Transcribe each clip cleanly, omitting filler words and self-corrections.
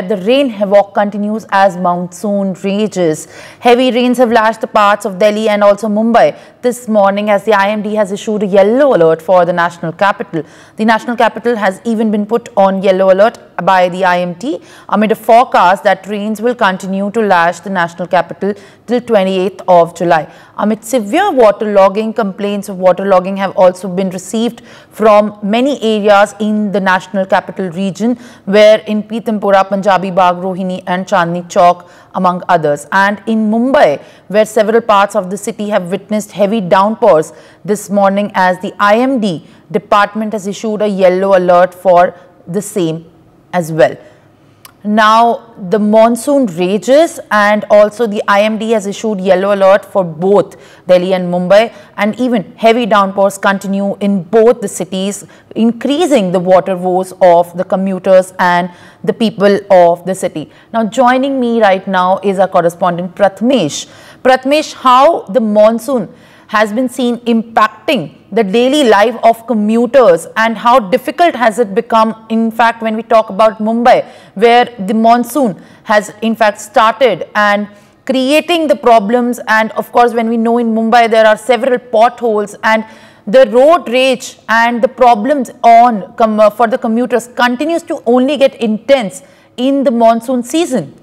The rain havoc continues as monsoon rages. Heavy rains have lashed the parts of Delhi and also Mumbai this morning as the IMD has issued a yellow alert for the national capital. The national capital has even been put on yellow alert by the IMD amid a forecast that rains will continue to lash the national capital till 28th of July. Amid severe waterlogging, complaints of waterlogging have also been received from many areas in the national capital region, where in Pitampura, Punjabi Bagh, Rohini and Chandni Chowk, among others. And in Mumbai, where several parts of the city have witnessed heavy downpours this morning, as the IMD department has issued a yellow alert for the same as well. Now, the monsoon rages and also the IMD has issued yellow alert for both Delhi and Mumbai, and even heavy downpours continue in both the cities, increasing the water woes of the commuters and the people of the city. Now, joining me right now is our correspondent Prathamesh. Prathamesh, how the monsoon has been seen impacting the daily life of commuters and how difficult has it become, in fact, when we talk about Mumbai, where the monsoon has in fact started and creating the problems. And of course, when we know in Mumbai there are several potholes and the road rage and the problems for the commuters continues to only get intense in the monsoon season.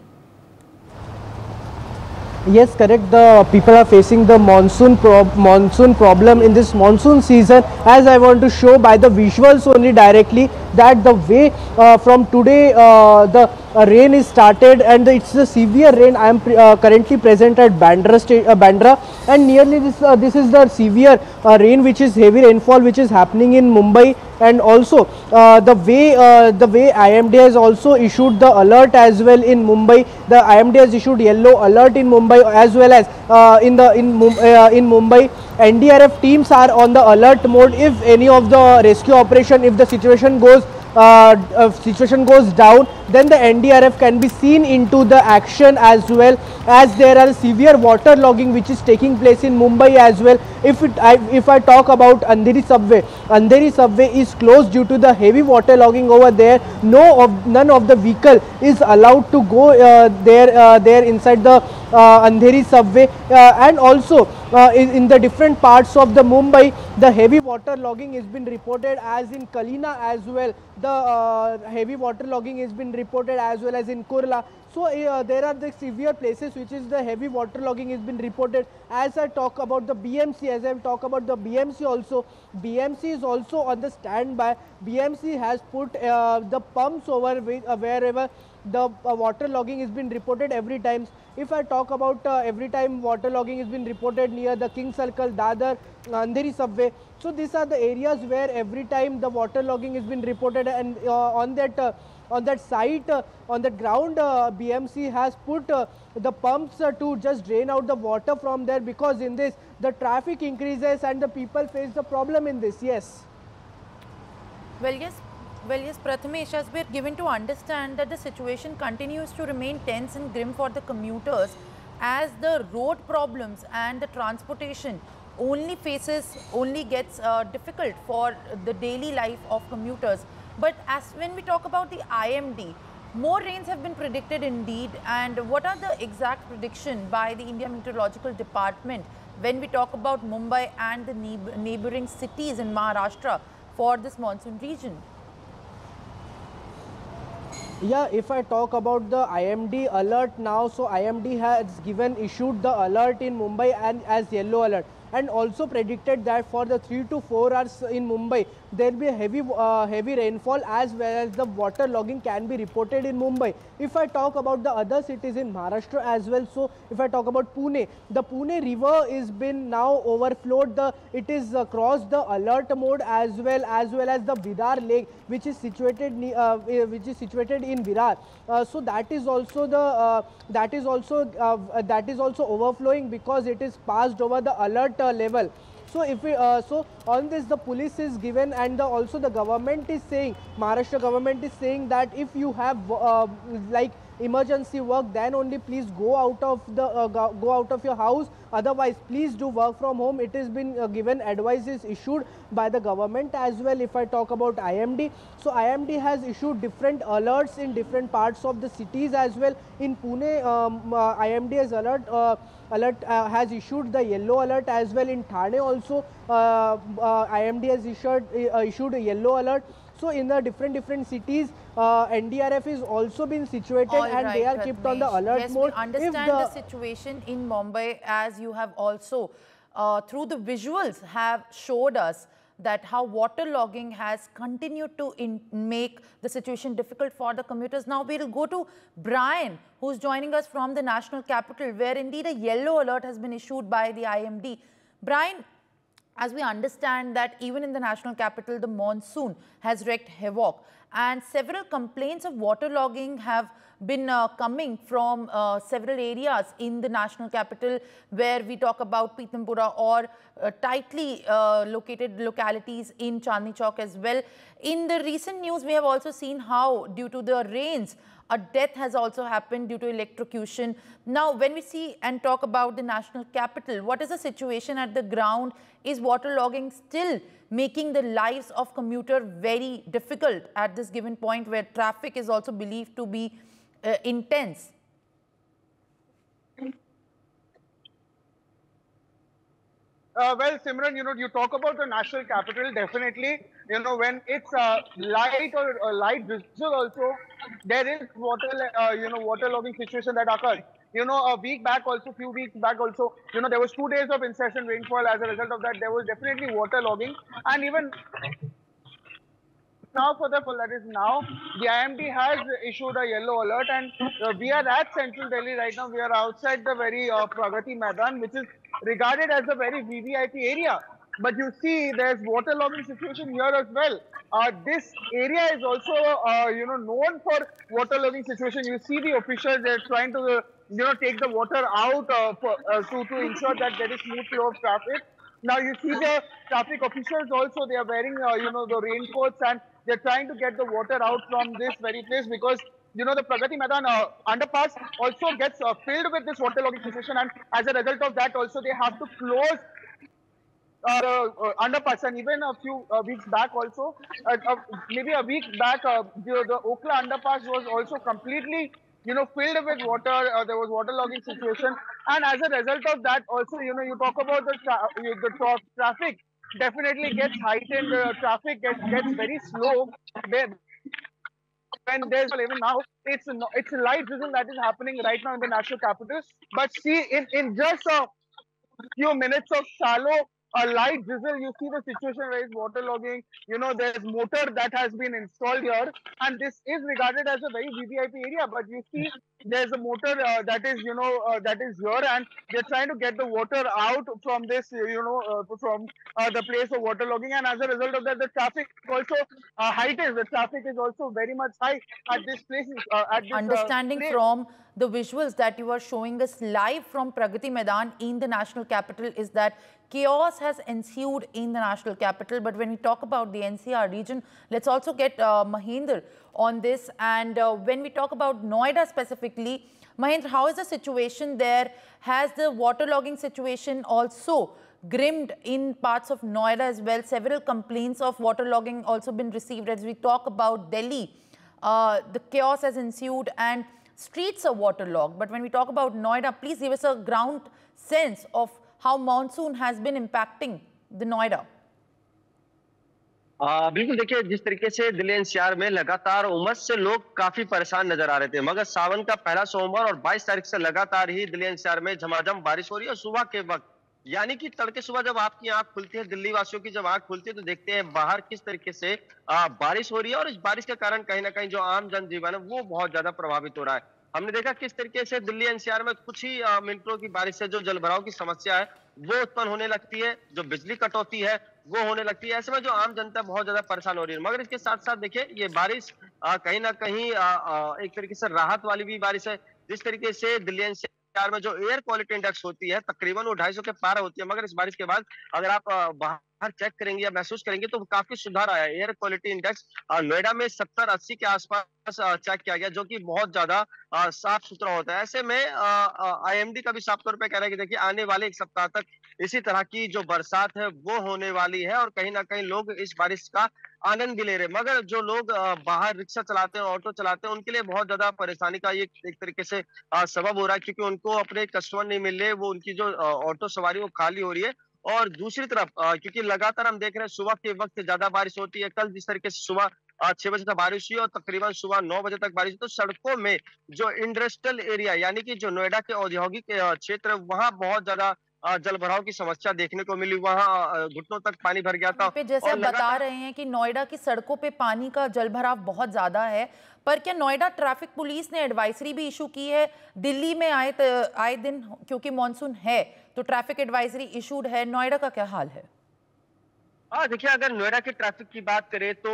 Yes, correct. The people are facing the monsoon problem in this monsoon season, as I want to show by the visuals only directly that the way from today the rain is started, and it's a severe rain. I am currently present at Bandra, and nearly this is the severe rain, which is heavy rainfall which is happening in Mumbai. And also the way IMD has also issued the alert as well in Mumbai. The IMD has issued yellow alert in Mumbai as well as in Mumbai. NDRF teams are on the alert mode. If any of the rescue operation, if the situation goes down, then the NDRF can be seen into the action, as well as there are severe water logging which is taking place in Mumbai as well. If I talk about Andheri subway is closed due to the heavy water logging over there. None of the vehicle is allowed to go there inside the Andheri subway, and also in the different parts of the Mumbai, the heavy water logging has been reported, as in Kalina as well. The heavy water logging has been reported as well as in Kurla. So there are the severe places which is the heavy water logging has been reported. As I talk about the BMC, also, BMC is also on the standby. BMC has put the pumps over wherever the water logging has been reported every time. If I talk about every time water logging has been reported near the King Circle, Dadar, Andheri subway. So these are the areas where every time the water logging has been reported, and on that site, on the ground, BMC has put the pumps to just drain out the water from there, because in this the traffic increases and the people face the problem in this. Yes. Well, yes, Prathamesh, as we are given to understand that the situation continues to remain tense and grim for the commuters, as the road problems and the transportation only gets difficult for the daily life of commuters. But when we talk about the IMD, more rains have been predicted indeed. And what are the exact prediction by the India Meteorological Department when we talk about Mumbai and the neighboring cities in Maharashtra for this monsoon region? Yeah, if I talk about the IMD alert now, so IMD has issued the alert in Mumbai and as yellow alert, and also predicted that for the 3 to 4 hours in Mumbai there will be a heavy rainfall, as well as the water logging can be reported in Mumbai. If I talk about the other cities in Maharashtra as well, so if I talk about Pune, the Pune river is been now overflowed. It is crossed the alert mode, as well as the Virar Lake, which is situated in Virar. So that is also overflowing, because it is passed over the alert level. So so on this the police is given, and also the government is saying, Maharashtra government is saying that if you have emergency work, then only please go out of the go out of your house. Otherwise, please do work from home. It has been given advices issued by the government as well. If I talk about IMD, so IMD has issued different alerts in different parts of the cities as well. In Pune, IMD has has issued the yellow alert as well. In Thane also, IMD has issued a yellow alert. So in the different cities, NDRF is also been situated, and they are kept on the alert mode. Yes, we understand the situation in Mumbai, as you have also through the visuals have showed us that how waterlogging has continued to make the situation difficult for the commuters. Now we will go to Brian, who's joining us from the national capital, where indeed a yellow alert has been issued by the IMD. Brian, as we understand that even in the national capital, the monsoon has wreaked havoc, and several complaints of waterlogging have been coming from several areas in the national capital, where we talk about Pitampura or tightly located localities in Chandni Chowk as well. In the recent news, we have also seen how due to the rains, a death has also happened due to electrocution. Now, when we see and talk about the national capital, what is the situation at the ground? Is waterlogging still making the lives of commuter very difficult at this given point, where traffic is also believed to be intense? Well, Simran, you talk about the national capital. Definitely, when it's light or light drizzle, also there is waterlogging situation that occurs. A week back, also few weeks back, also there was 2 days of incessant rainfall. As a result of that, there was definitely waterlogging, and even now that is now, the IMD has issued a yellow alert, and we are at Central Delhi right now. We are outside the very Pragati Maidan, which is regarded as a very VVIP area. But you see, there's waterlogging situation here as well. This area is also, known for waterlogging situation. You see the officials, they're trying to, take the water out to ensure that there is smooth flow of traffic. Now you see the traffic officials also, they are wearing, the raincoats, and they're trying to get the water out from this very place, because the Pragati Maidan underpass also gets filled with this waterlogging situation, and as a result of that also they have to close underpass. And even a few weeks back also, maybe a week back, the Okla underpass was also completely filled with water. There was waterlogging situation, and as a result of that also, you talk about the traffic definitely gets heightened. Traffic gets very slow. When there's even now, it's light drizzle that is happening right now in the national capital. But see, in just a few minutes of shallow light drizzle, you see the situation where it's waterlogging. There's motor that has been installed here, and this is regarded as a very VVIP area. But you see, there's a motor that is here, and they're trying to get the water out from this, from the place of waterlogging. And as a result of that, the traffic also heightens. The traffic is also very much high at this place. Understanding from the visuals that you are showing us live from Pragati Maidan in the national capital is that chaos has ensued in the national capital. But when we talk about the NCR region, let's also get Mahendra on this. And when we talk about Noida specifically, Mahendra, how is the situation there? Has the waterlogging situation also grimmed in parts of Noida as well? Several complaints of waterlogging also been received. As we talk about Delhi, the chaos has ensued and streets are waterlogged. But when we talk about Noida, please give us a ground sense of how monsoon has been impacting the Noida. बिल्कुल, देखिए जिस तरीके से Delhi NCR में लगातार उमस से लोग काफी परेशान नजर आ रहे थे, मगर सावन का पहला सोमवार और 22 तारीख से लगातार ही दिल्ली एनसीआर में झमाझम बारिश हो रही है। सुबह के वक्त, यानी कि तड़के सुबह जब आपकी आंख खुलती है, दिल्ली वासियों की जब आंख खुलती है, तो देखते हैं बाहर किस तरीके से बारिश हो रही है, और इस बारिश के कारण कहीं ना कहीं जो आम जनजीवन है वो बहुत ज्यादा प्रभावित हो रहा है। हमने देखा किस तरीके से दिल्ली एनसीआर में कुछ ही मिनटों की बारिश से जो जलभराव की समस्या है वो उत्पन्न होने लगती है, जो बिजली कटौती है वो होने लगती है। ऐसे में जो आम जनता बहुत ज्यादा परेशान हो रही है। मगर इसके साथ साथ देखिए, ये बारिश कहीं ना कहीं एक तरीके से राहत वाली भी बारिश है। जिस तरीके से दिल्ली एनसीआर में जो एयर क्वालिटी इंडेक्स होती है तकरीबन वो 250 के पार होती है, मगर इस बारिश के बाद अगर आप बाहर चेक करेंगे या महसूस करेंगे तो काफी सुधार आया। एयर क्वालिटी इंडेक्स नोएडा में 70-80 के आसपास चेक किया गया, जो कि बहुत ज्यादा साफ सुथरा होता है। ऐसे में IMD का भी साफ तौर पे कह रहा है कि देखिए आने वाले एक सप्ताह तक इसी तरह की जो बरसात है वो होने वाली है और कहीं ना कहीं लोग इस बारिश का आनंद भी ले रहे हैं। मगर जो लोग बाहर रिक्शा चलाते हैं, ऑटो चलाते हैं, उनके लिए बहुत ज्यादा परेशानी का ये एक तरीके से सबब हो रहा है, क्योंकि उनको अपने कस्टमर नहीं मिल रहे, वो उनकी जो ऑटो सवारी वो खाली हो रही है। और दूसरी तरफ क्योंकि लगातार हम देख रहे हैं सुबह के वक्त ज्यादा बारिश होती है। कल जिस तरीके से सुबह 6 बजे तक बारिश हुई और तकरीबन सुबह 9 बजे तक बारिश हुई, तो सड़कों में जो इंडस्ट्रियल एरिया यानी कि जो नोएडा के औद्योगिक क्षेत्र, वहां बहुत ज्यादा जल भराव की समस्या देखने को मिली। वहां घुटनों तक पानी भर गया था। पे जैसे आप बता रहे हैं कि नोएडा की सड़कों पे पानी का जलभराव बहुत ज्यादा है, पर क्या नोएडा ट्रैफिक पुलिस ने एडवाइजरी भी इशू की है? दिल्ली में आए दिन क्योंकि मॉनसून है तो ट्रैफिक एडवाइजरी इशूड है, नोएडा का क्या हाल है? देखिए, अगर नोएडा के ट्रैफिक की बात करें तो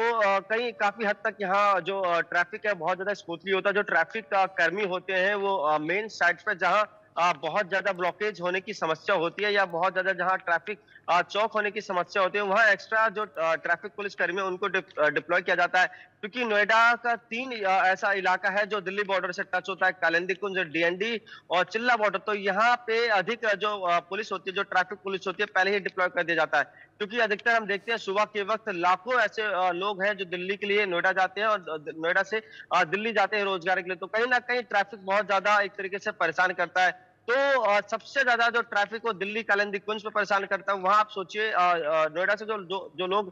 कहीं काफी हद तक यहाँ जो ट्रैफिक है बहुत ज्यादा स्मूथली होता है। जो ट्रैफिक कर्मी होते हैं वो मेन साइड पे जहाँ बहुत ज्यादा ब्लॉकेज होने की समस्या होती है या बहुत ज्यादा जहाँ ट्रैफिक चौक होने की समस्या होती है, वहाँ एक्स्ट्रा जो ट्रैफिक पुलिस कर्मी है उनको डिप्लॉय किया जाता है। क्योंकि नोएडा का 3 ऐसा इलाका है जो दिल्ली बॉर्डर से टच होता है, कालिंदी कुंज, DND और चिल्ला बॉर्डर। तो यहाँ पे अधिक जो पुलिस होती है, जो ट्रैफिक पुलिस होती है, पहले ही डिप्लॉय कर दिया जाता है। क्योंकि अधिकतर हम देखते हैं सुबह के वक्त लाखों ऐसे लोग हैं जो दिल्ली के लिए नोएडा जाते हैं और नोएडा से दिल्ली जाते हैं रोजगार के लिए। तो कहीं ना कहीं ट्रैफिक बहुत ज्यादा एक तरीके से परेशान करता है। तो सबसे ज्यादा जो ट्रैफिक को दिल्ली कालिंदी कुंज पे परेशान करता है, वहां आप सोचिए नोएडा से जो लोग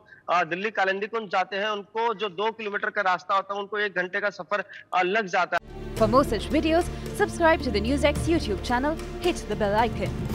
दिल्ली कालिंदी कुंज जाते हैं, उनको जो 2 किलोमीटर का रास्ता होता है, उनको 1 घंटे का सफर लग जाता है। For more such videos, subscribe to the NewsX YouTube channel, hit the bell icon.